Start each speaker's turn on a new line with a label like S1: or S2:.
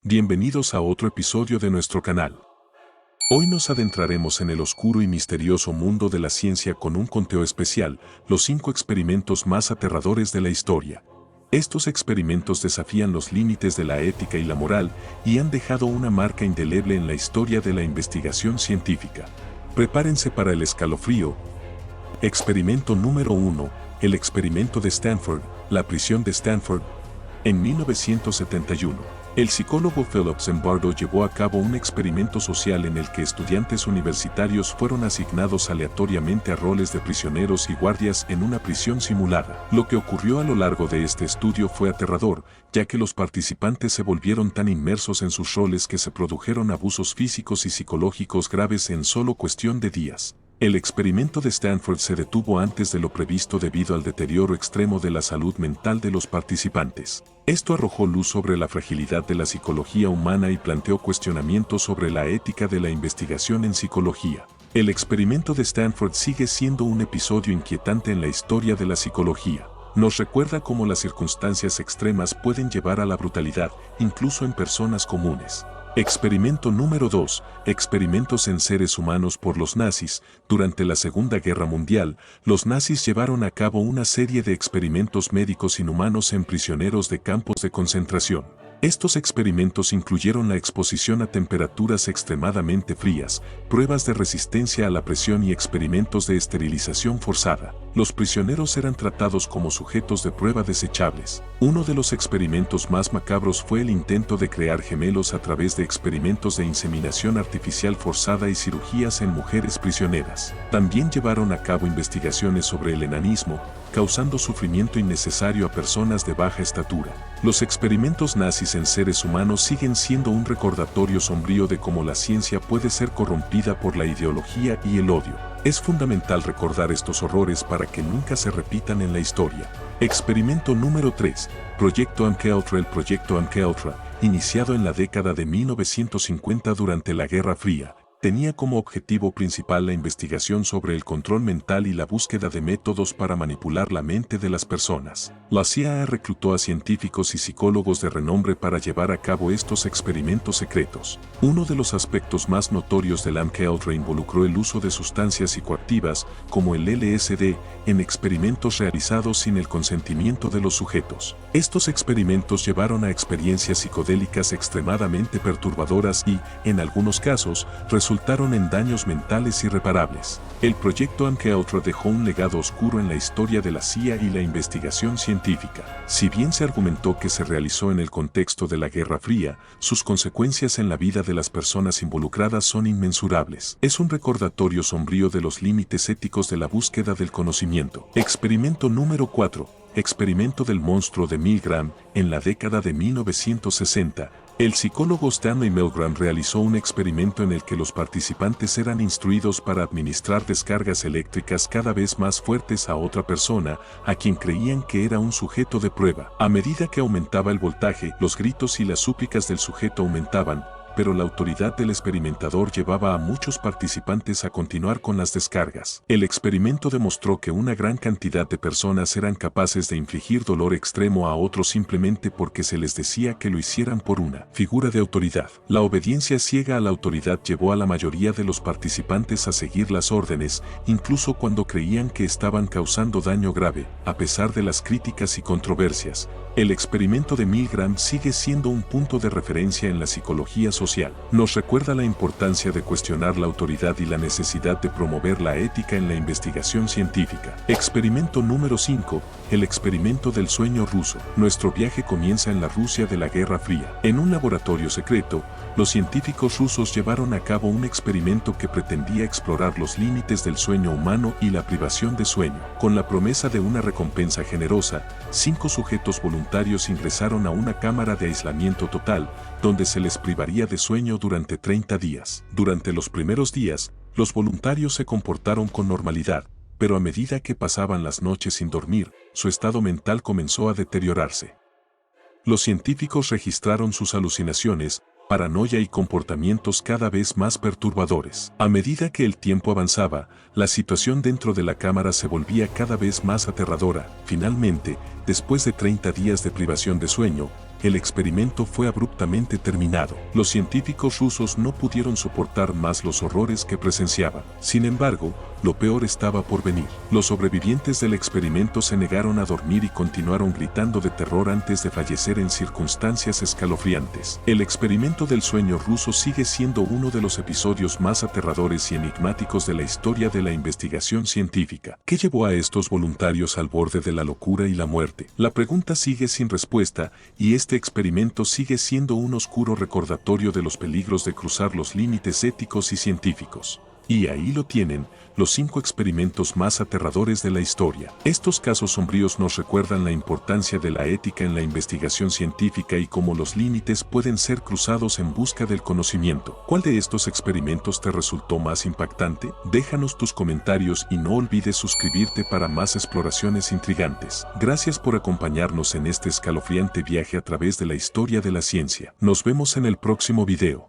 S1: Bienvenidos a otro episodio de nuestro canal. Hoy nos adentraremos en el oscuro y misterioso mundo de la ciencia con un conteo especial, los 5 experimentos más aterradores de la historia. Estos experimentos desafían los límites de la ética y la moral y han dejado una marca indeleble en la historia de la investigación científica. Prepárense para el escalofrío. Experimento número 1. El experimento de Stanford, la prisión de Stanford. En 1971. El psicólogo Philip Zimbardo llevó a cabo un experimento social en el que estudiantes universitarios fueron asignados aleatoriamente a roles de prisioneros y guardias en una prisión simulada. Lo que ocurrió a lo largo de este estudio fue aterrador, ya que los participantes se volvieron tan inmersos en sus roles que se produjeron abusos físicos y psicológicos graves en solo cuestión de días. El experimento de Stanford se detuvo antes de lo previsto debido al deterioro extremo de la salud mental de los participantes. Esto arrojó luz sobre la fragilidad de la psicología humana y planteó cuestionamientos sobre la ética de la investigación en psicología. El experimento de Stanford sigue siendo un episodio inquietante en la historia de la psicología. Nos recuerda cómo las circunstancias extremas pueden llevar a la brutalidad, incluso en personas comunes. Experimento número 2. Experimentos en seres humanos por los nazis. Durante la Segunda Guerra Mundial, los nazis llevaron a cabo una serie de experimentos médicos inhumanos en prisioneros de campos de concentración. Estos experimentos incluyeron la exposición a temperaturas extremadamente frías, pruebas de resistencia a la presión y experimentos de esterilización forzada. Los prisioneros eran tratados como sujetos de prueba desechables. Uno de los experimentos más macabros fue el intento de crear gemelos a través de experimentos de inseminación artificial forzada y cirugías en mujeres prisioneras. También llevaron a cabo investigaciones sobre el enanismo, causando sufrimiento innecesario a personas de baja estatura. Los experimentos nazis en seres humanos siguen siendo un recordatorio sombrío de cómo la ciencia puede ser corrompida por la ideología y el odio. Es fundamental recordar estos horrores para que nunca se repitan en la historia. Experimento número 3. Proyecto MKUltra. El proyecto MKUltra, iniciado en la década de 1950 durante la Guerra Fría, tenía como objetivo principal la investigación sobre el control mental y la búsqueda de métodos para manipular la mente de las personas. La CIA reclutó a científicos y psicólogos de renombre para llevar a cabo estos experimentos secretos. Uno de los aspectos más notorios del MKUltra involucró el uso de sustancias psicoactivas, como el LSD, en experimentos realizados sin el consentimiento de los sujetos. Estos experimentos llevaron a experiencias psicodélicas extremadamente perturbadoras y, en algunos casos, resultaron en daños mentales irreparables. El proyecto MKUltra dejó un legado oscuro en la historia de la CIA y la investigación científica. Si bien se argumentó que se realizó en el contexto de la Guerra Fría, sus consecuencias en la vida de las personas involucradas son inmensurables. Es un recordatorio sombrío de los límites éticos de la búsqueda del conocimiento. Experimento número 4. Experimento del monstruo de Milgram. En la década de 1960, el psicólogo Stanley Milgram realizó un experimento en el que los participantes eran instruidos para administrar descargas eléctricas cada vez más fuertes a otra persona, a quien creían que era un sujeto de prueba. A medida que aumentaba el voltaje, los gritos y las súplicas del sujeto aumentaban, pero la autoridad del experimentador llevaba a muchos participantes a continuar con las descargas. El experimento demostró que una gran cantidad de personas eran capaces de infligir dolor extremo a otros simplemente porque se les decía que lo hicieran por una figura de autoridad. La obediencia ciega a la autoridad llevó a la mayoría de los participantes a seguir las órdenes, incluso cuando creían que estaban causando daño grave. A pesar de las críticas y controversias, el experimento de Milgram sigue siendo un punto de referencia en la psicología social. Nos recuerda la importancia de cuestionar la autoridad y la necesidad de promover la ética en la investigación científica. Experimento número 5. El experimento del sueño ruso. Nuestro viaje comienza en la Rusia de la Guerra Fría. En un laboratorio secreto, los científicos rusos llevaron a cabo un experimento que pretendía explorar los límites del sueño humano y la privación de sueño. Con la promesa de una recompensa generosa, 5 sujetos voluntarios ingresaron a una cámara de aislamiento total, donde se les privaría de sueño durante 30 días. Durante los primeros días, los voluntarios se comportaron con normalidad, pero a medida que pasaban las noches sin dormir, su estado mental comenzó a deteriorarse. Los científicos registraron sus alucinaciones, paranoia y comportamientos cada vez más perturbadores. A medida que el tiempo avanzaba, la situación dentro de la cámara se volvía cada vez más aterradora. Finalmente, después de 30 días de privación de sueño, el experimento fue abruptamente terminado. Los científicos rusos no pudieron soportar más los horrores que presenciaban. Sin embargo, lo peor estaba por venir. Los sobrevivientes del experimento se negaron a dormir y continuaron gritando de terror antes de fallecer en circunstancias escalofriantes. El experimento del sueño ruso sigue siendo uno de los episodios más aterradores y enigmáticos de la historia de la investigación científica. ¿Qué llevó a estos voluntarios al borde de la locura y la muerte? La pregunta sigue sin respuesta, y este experimento sigue siendo un oscuro recordatorio de los peligros de cruzar los límites éticos y científicos. Y ahí lo tienen, los 5 experimentos más aterradores de la historia. Estos casos sombríos nos recuerdan la importancia de la ética en la investigación científica y cómo los límites pueden ser cruzados en busca del conocimiento. ¿Cuál de estos experimentos te resultó más impactante? Déjanos tus comentarios y no olvides suscribirte para más exploraciones intrigantes. Gracias por acompañarnos en este escalofriante viaje a través de la historia de la ciencia. Nos vemos en el próximo video.